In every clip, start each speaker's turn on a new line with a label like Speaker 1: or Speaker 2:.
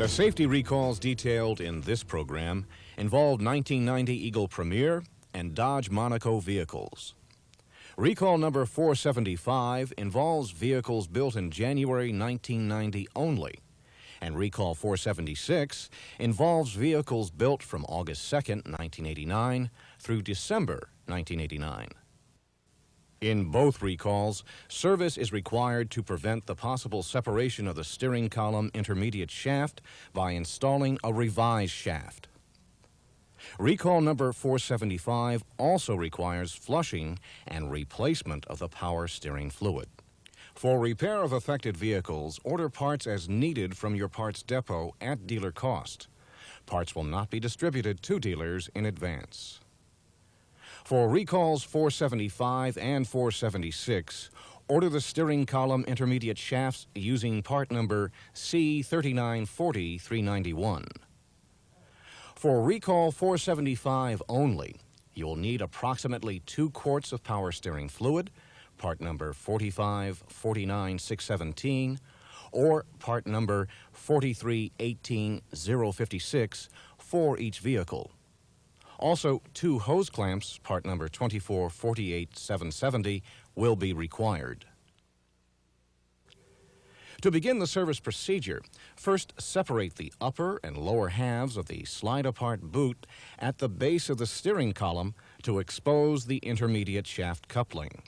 Speaker 1: The safety recalls detailed in this program involved 1990 Eagle Premier and Dodge Monaco vehicles. Recall number 475 involves vehicles built in January 1990 only, and recall 476 involves vehicles built from August 2nd, 1989 through December 1989. In both recalls, service is required to prevent the possible separation of the steering column intermediate shaft by installing a revised shaft. Recall number 475 also requires flushing and replacement of the power steering fluid. For repair of affected vehicles, order parts as needed from your parts depot at dealer cost. Parts will not be distributed to dealers in advance. For recalls 475 and 476, order the steering column intermediate shafts using part number C3940-391. For recall 475 only, you will need approximately 2 quarts of power steering fluid, part number 4549617, or part number 4318056 for each vehicle. Also, 2 hose clamps, part number 2448770, will be required. To begin the service procedure, first separate the upper and lower halves of the slide-apart boot at the base of the steering column to expose the intermediate shaft coupling.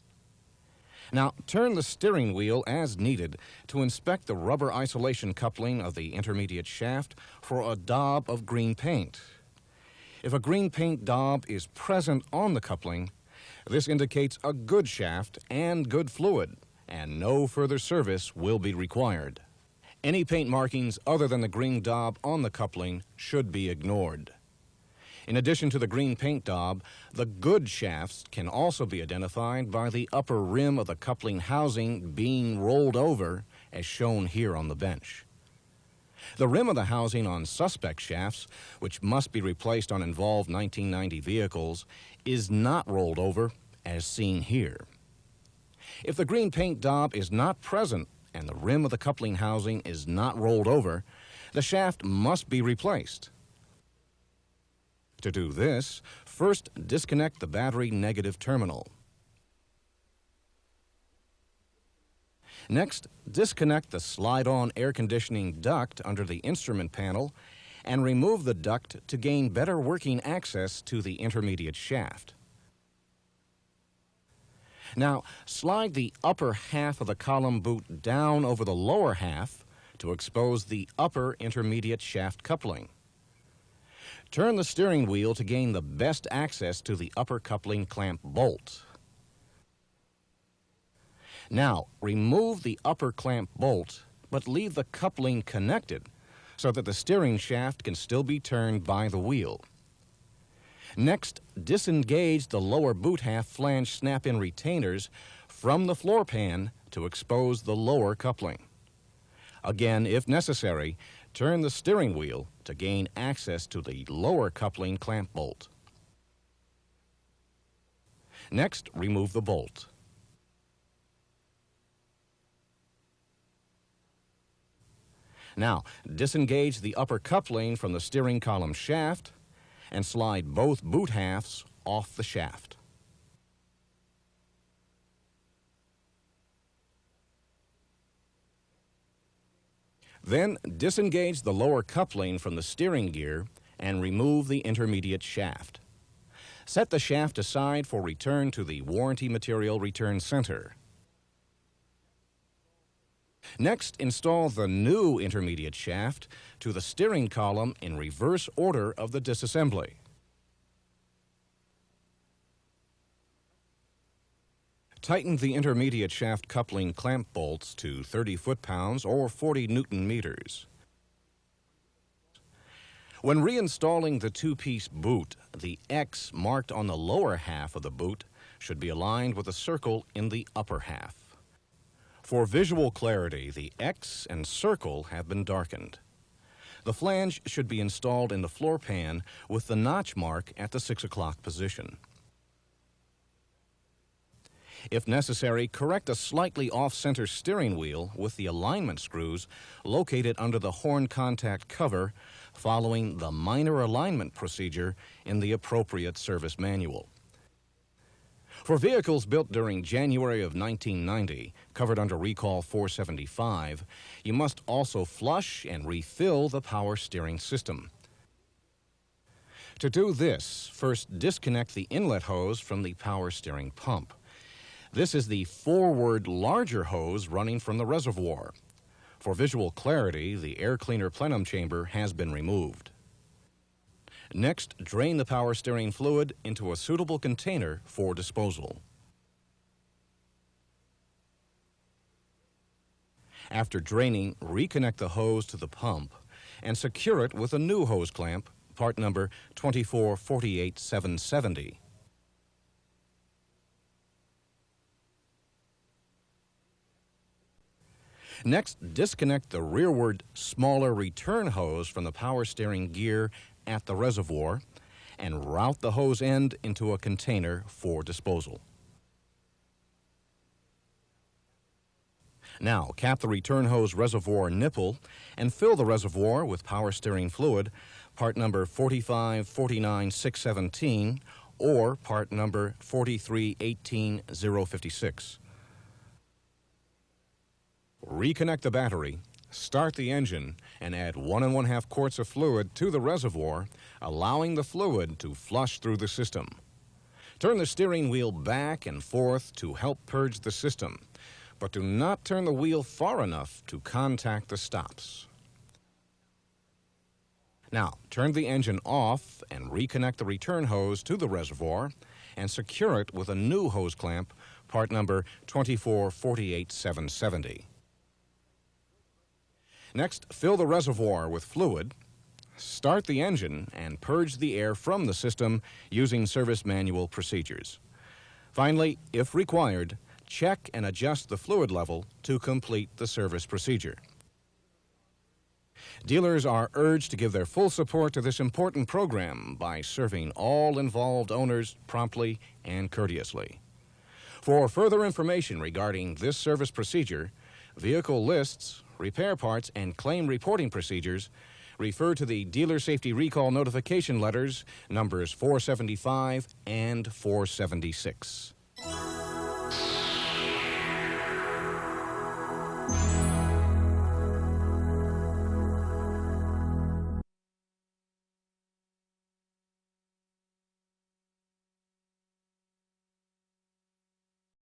Speaker 1: Now, turn the steering wheel as needed to inspect the rubber isolation coupling of the intermediate shaft for a daub of green paint. If a green paint daub is present on the coupling, this indicates a good shaft and good fluid, and no further service will be required. Any paint markings other than the green daub on the coupling should be ignored. In addition to the green paint daub, the good shafts can also be identified by the upper rim of the coupling housing being rolled over, as shown here on the bench. The rim of the housing on suspect shafts, which must be replaced on involved 1990 vehicles, is not rolled over, as seen here. If the green paint daub is not present and the rim of the coupling housing is not rolled over, the shaft must be replaced. To do this, first disconnect the battery negative terminal. Next, disconnect the slide-on air conditioning duct under the instrument panel and remove the duct to gain better working access to the intermediate shaft. Now, slide the upper half of the column boot down over the lower half to expose the upper intermediate shaft coupling. Turn the steering wheel to gain the best access to the upper coupling clamp bolt. Now, remove the upper clamp bolt, but leave the coupling connected so that the steering shaft can still be turned by the wheel. Next, disengage the lower boot half flange snap-in retainers from the floor pan to expose the lower coupling. Again, if necessary, turn the steering wheel to gain access to the lower coupling clamp bolt. Next, remove the bolt. Now, disengage the upper coupling from the steering column shaft and slide both boot halves off the shaft. Then, disengage the lower coupling from the steering gear and remove the intermediate shaft. Set the shaft aside for return to the warranty material return center. Next, install the new intermediate shaft to the steering column in reverse order of the disassembly. Tighten the intermediate shaft coupling clamp bolts to 30 foot-pounds or 40 Newton-meters. When reinstalling the 2-piece boot, the X marked on the lower half of the boot should be aligned with a circle in the upper half. For visual clarity, the X and circle have been darkened. The flange should be installed in the floor pan with the notch mark at the 6 o'clock position. If necessary, correct a slightly off-center steering wheel with the alignment screws located under the horn contact cover, following the minor alignment procedure in the appropriate service manual. For vehicles built during January of 1990, covered under Recall 475, you must also flush and refill the power steering system. To do this, first disconnect the inlet hose from the power steering pump. This is the forward larger hose running from the reservoir. For visual clarity, the air cleaner plenum chamber has been removed. Next, drain the power steering fluid into a suitable container for disposal. After draining, reconnect the hose to the pump and secure it with a new hose clamp, part number 2448770. Next, disconnect the rearward, smaller return hose from the power steering gear at the reservoir and route the hose end into a container for disposal. Now, cap the return hose reservoir nipple and fill the reservoir with power steering fluid, part number 4549617 or part number 4318056. Reconnect the battery, start the engine, and add 1 1/2 quarts of fluid to the reservoir, allowing the fluid to flush through the system. Turn the steering wheel back and forth to help purge the system, but do not turn the wheel far enough to contact the stops. Now, turn the engine off and reconnect the return hose to the reservoir and secure it with a new hose clamp, part number 2448770. Next, fill the reservoir with fluid, start the engine, and purge the air from the system using service manual procedures. Finally, if required, check and adjust the fluid level to complete the service procedure. Dealers are urged to give their full support to this important program by serving all involved owners promptly and courteously. For further information regarding this service procedure, vehicle lists, repair parts, and claim reporting procedures, refer to the Dealer Safety Recall Notification Letters, numbers 475 and 476.